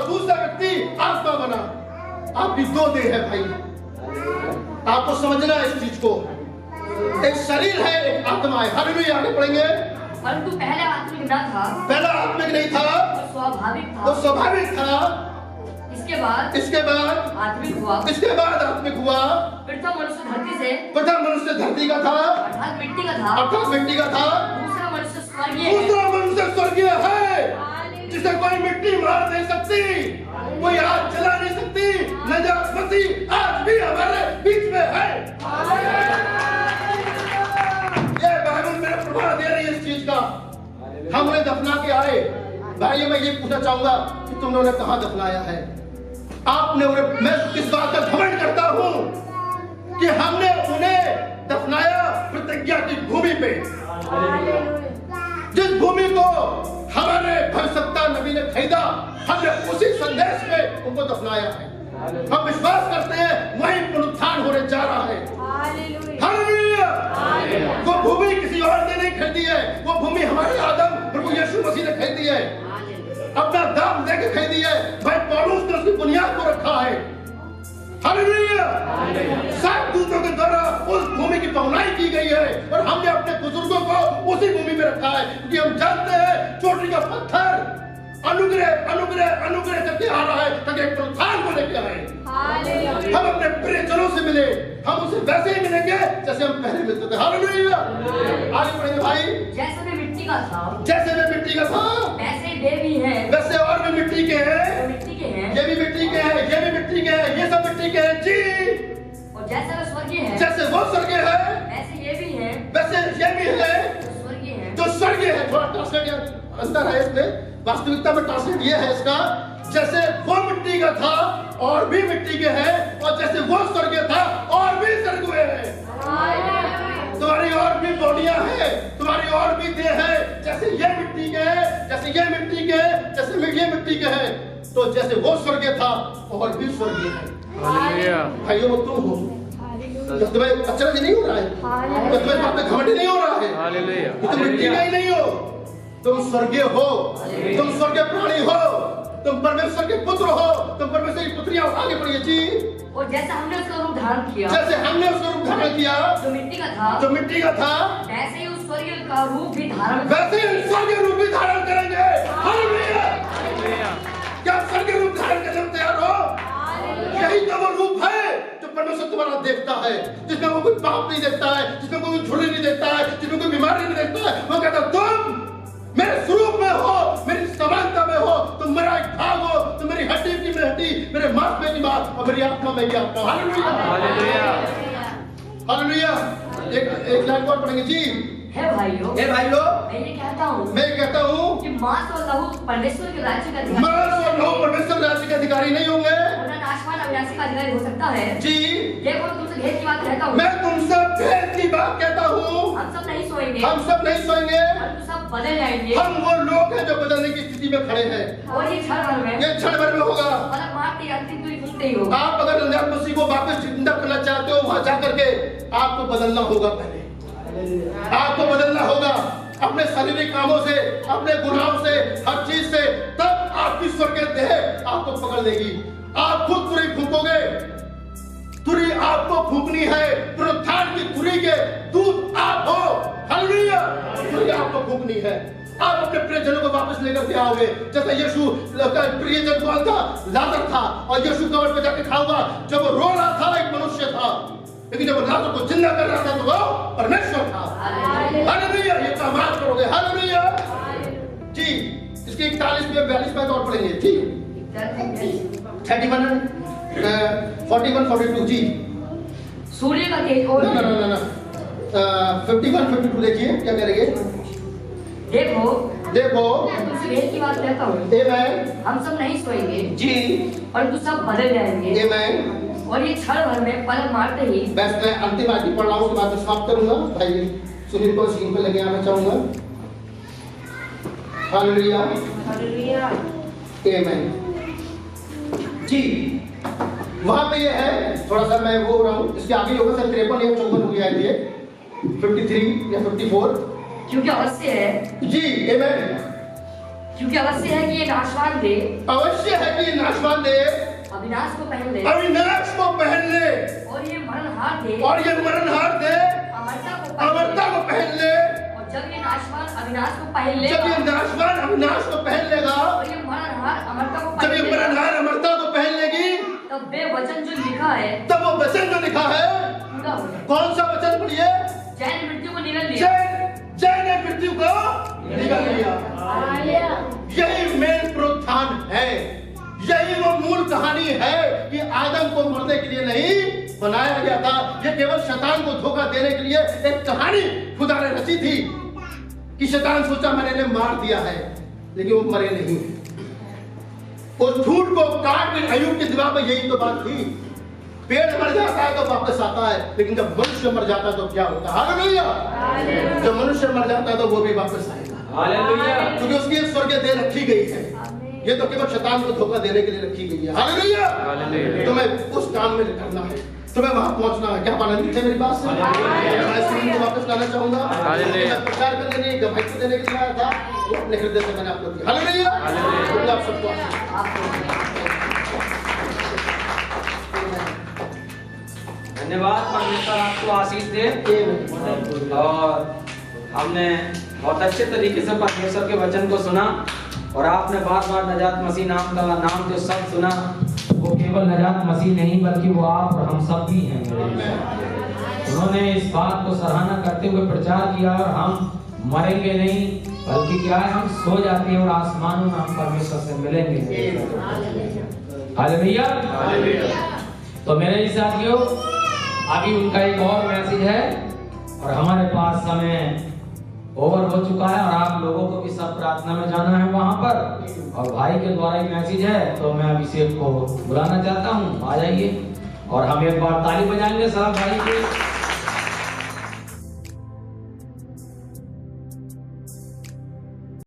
दूसरा व्यक्ति आत्मा बना। आपकी दो देह है भाई, आपको समझना है इस चीज को। एक शरीर है, एक आत्मा है। हालेलुया। आगे पढ़ेंगे। परंतु पहला आत्मिक न था, पहला आत्मिक नहीं था, स्वाभाविक था। वो स्वाभाविक था। इसके बाद आत्मिक हुआ। इसके बाद आत्मिक हुआ। प्रथम मनुष्य धरती से, प्रथम मनुष्य धरती का था, अर्थात मिट्टी का था। दूसरा मनुष्य स्वर्गीय है। दूसरा मनुष्य स्वर्गीय है, जिसे कोई मिट्टी मार नहीं सकती, कोई आग जला नहीं सकती। नजात मसीह आज भी हमारे बीच में है। ये बाइबल मेरे प्रमाण दे रही है इस चीज का। हम उन्हें दफना के आए। भाई मैं ये पूछना चाहूंगा कि तुमने उन्हें कहां दफनाया है? आपने उन्हें, मैं इस बात का घमंड करता हूं कि हमने उन्हें दफनाया प्रतिज्ञा की भूमि पे, जिस भूमि को हमारे भविष्यवक्ता नबी ने खरीदा, हमने उसी संदेश में उनको दफनाया है। हम विश्वास करते हैं वही पुनरुत्थान होने जा रहा है। हालेलुया। वो भूमि किसी और ने नहीं खरीदी है, वो भूमि हमारे आदम प्रभु यीशु मसीह ने खरीदी है, अपना दाम देके खरीदी है। भाई पौलुस ने उसकी बुनियाद को रखा है। हालेलुया। 7 दूतों के द्वारा उस भूमि की पहुनाई की गई है और हमने अपने बुजुर्गों को उसी भूमि में रखा है, क्योंकि हम जानते हैं चोटी का पत्थर अनुग्रह अनुग्रह अनुग्रह करके आ रहा है, ताकि एक पुनरुत्थान को लेके आए। हम अपने प्रियजनों से मिले, हम उसे वैसे ही मिलेंगे जैसे हम पहले मिलते थे। हालेलुया। आगे बढ़ेंगे भाई। जैसे वे मिट्टी का था, जैसे वे मिट्टी का था, वैसे वे भी हैं। वैसे और भी मिट्टी के हैं, मिट्टी के हैं। ये भी मिट्टी के हैं, ये भी मिट्टी के हैं, ये सब मिट्टी के हैं जी। और जैसे वे स्वर्गीय हैं, जैसे वो स्वर्गीय है, वैसे ये भी हैं। वैसे ये भी है स्वर्गीय हैं। जो स्वर्गीय है। थोड़ा ट्रांसलेट अंतर है इसमें, वास्तविकता में ट्रांसलेट ये है इसका, जैसे वो मिट्टी का था और भी मिट्टी के हैं, और जैसे वो स्वर्गीय था और भी स्वर्ग हुए हैं। तुम्हारी और भी बॉडियां हैं, तुम्हारी और भी देह है। जैसे ये मिट्टी के हैं, जैसे ये मिट्टी के हैं, जैसे ये मिट्टी के हैं, तो जैसे वो स्वर्गीय था और भी स्वर्गीय है। भाइयों तुम हो, तो तुम्हें अचरज नहीं हो रहा है, तो तुम्हें बात में घमंड नहीं हो रहा है, तुम मिट्टी का ही नहीं हो, तुम स्वर्गीय हो, तुम स्वर्गीय प्राणी हो, तुम परमेश्वर के पुत्र हो, तुम परमेश्वर की पुत्रियां। आगे बढ़िए जी। और जैसे हमने उसका रूप धारण किया, जैसे हमने उसका रूप धारण किया, जो मिट्टी का था, जो मिट्टी का था, वैसे ही उस स्वर्गीय का रूप भी धारण, वैसे ही स्वर्गीय रूप भी धारण करेंगे। हालेलुया। क्या स्वर्गीय रूप धारण करने में तैयार हो? यही तो वो रूप है जो परमेश्वर तुम्हारा देखता है, जिसमें वो कोई पाप नहीं देखता है, जिसमें कोई झुर्री नहीं देखता है, जिसमें कोई बीमारी नहीं देखता है। वो कहता तुम मेरे स्वरूप में हो, मेरी समानता में हो, तुम मेरा एक भाग हो, तुम मेरी हड्डी की मेरी हड्डी, मेरे मांस में की मांस और मेरी आत्मा में की आत्मा। हालेलुया। हालेलुया। एक लाइन और पढ़ेंगे जी। हे भाइयों, मैं ये कहता हूँ कि मांस और लहू परमेश्वर के राज्य का अधिकारी, मांस और लहू परमेश्वर राज्य के अधिकारी नहीं होंगे, आसमान अविनाशी का अधिकारी हो सकता है जी। देखो तुमसे भेद की बात कहता हूँ, मैं तुमसे भेद की बात कहता हूँ। हम सब नहीं सोएंगे, हम सब नहीं सोएंगे, हम सब बदल जाएंगे। हम वो लोग हैं जो बदलने की स्थिति में खड़े हैं। और ये क्षण भर में, ये क्षण भर में होगा। मतलब मारते ही अंतिम दूरी फूटते ही होगा। आप अगर नजात मसीह को वापस जिंदा करना चाहते हो, वहां जाकर के आपको बदलना होगा। पहले आपको बदलना होगा अपने शारीरिक कामों से, अपने गुनाहों से, हर चीज से, तब आपकी स्वर्गीय देह आपको पकड़ लेगी। आप खुद तुरी फूकोगे, तुरी आपको फूकनी है। पुनरुत्थान की तुरी के दूत आप हो। हालेलुया। तुरी आपको फूकनी है। आप अपने प्रियजनों को वापस लेकर के आओगे, जैसे यीशु का प्रियजन कौन था? लाजर था, और यीशु कब्र पे जाके खड़ा हुआ। जब वो रो रहा था एक मनुष्य था, लेकिन जब लाजर को जिंदा कर रहा था तो वो परमेश्वर था। हालेलुया। ये कमाल करोगे। हालेलुया जी। इसके 41 में 42 में और पढ़ेंगे जी। 31 41 42 जी। सूर्य का तेज और ना 51 52 देखिए क्या करेंगे। देखो मैं तुमसे भेद की बात कहता हूँ, आमेन। हम सब नहीं सोएंगे जी, और तुम सब बदल जाएंगे। आमेन। और ये क्षण भर में पलक मारते ही, बस मैं अंतिम आयत पढ़ रहा हूँ, उसके बाद समाप्त करूंगा। भाई सुनील को स्क्रीन पर लेके आना चाहूंगा। हालेलुया। आमेन जी। वहां पे ये है, थोड़ा सा मैं वो हो रहा हूँ, इसके आगे होगा सर 53 या 54 हो गया है, 53 या 54, क्योंकि अवश्य है जी। आमेन। क्योंकि अवश्य है कि ये नाशवान दे अवश्य है कि ये नाशवान दे अविनाश को पहन ले अविनाश को पहन ले और ये मरणहार दे अमरता को पहन ले। और जब ये नाशवान अविनाश को पहन लेगा जब ये नाशवान अविनाश को पहन लेगा और ये मरणहार अमरता को जब ये पहन लेगा मरणहार अमरता को पहन लेगी तब वे वचन जो लिखा है तब वो वचन जो लिखा है पूरा हो जाएगा। कौन सा वचन पढ़िए? जैन मृत्यु को निगल लिया जय ने मृत्यु को निगल लिया। यही मेन प्रोत्थान है, यही वो मूल कहानी है कि आदम को मरने के लिए नहीं बनाया गया था। ये केवल शैतान को धोखा देने के लिए एक कहानी खुदा ने रची थी कि शैतान सोचा मैंने इन्हें मार दिया है, लेकिन वो मरे नहीं। उस झूठ को काट के अय्यूब के दिमाग में यही तो बात थी। पेड़ मर जाता है तो वापस आता है, लेकिन जब मनुष्य मर जाता है तो क्या होता है? हालेलुया। जब मनुष्य मर जाता है तो वो भी वापस आएगा, हालेलुया, क्योंकि उसकी एक स्वर्गीय देह रखी गई है। ये तो केवल शैतान को धोखा देने के लिए रखी गई है। हालेलुया। तुम्हें उस काम में करना है, तुम्हें वहां पहुंचना है। क्या आनंदित है मेरी बात से? मैं इस को वापस लाना चाहूंगा। मैं प्रचार करने नहीं, गवाही देने के लिए आया था, वो अपने हृदय से मैंने आपको दिया। हालेलुया। आप सबको धन्यवाद। परमेश्वर आपको आशीष दे। और हमने बहुत अच्छे तरीके से परमेश्वर के वचन को सुना और आपने बार बार नजात मसीह नाम का नाम जो शब्द सुना, वो केवल नजात मसीह नहीं बल्कि वो आप और हम सब भी हैं। उन्होंने इस बात को सराहना करते हुए प्रचार किया और हम मरेंगे नहीं बल्कि क्या है, हम सो जाते हैं और आसमानों में हम परमेश्वर से मिलेंगे। हालेलुया। तो मेरे साथियों, अभी उनका एक और मैसेज है और हमारे पास समय ओवर हो चुका है और आप लोगों को भी सब प्रार्थना में जाना है वहां पर। और भाई के द्वारा एक मैसेज है, तो मैं अभिषेक को बुलाना चाहता हूं, आ जाइए और हम एक बार ताली बजाएंगे साहब भाई के।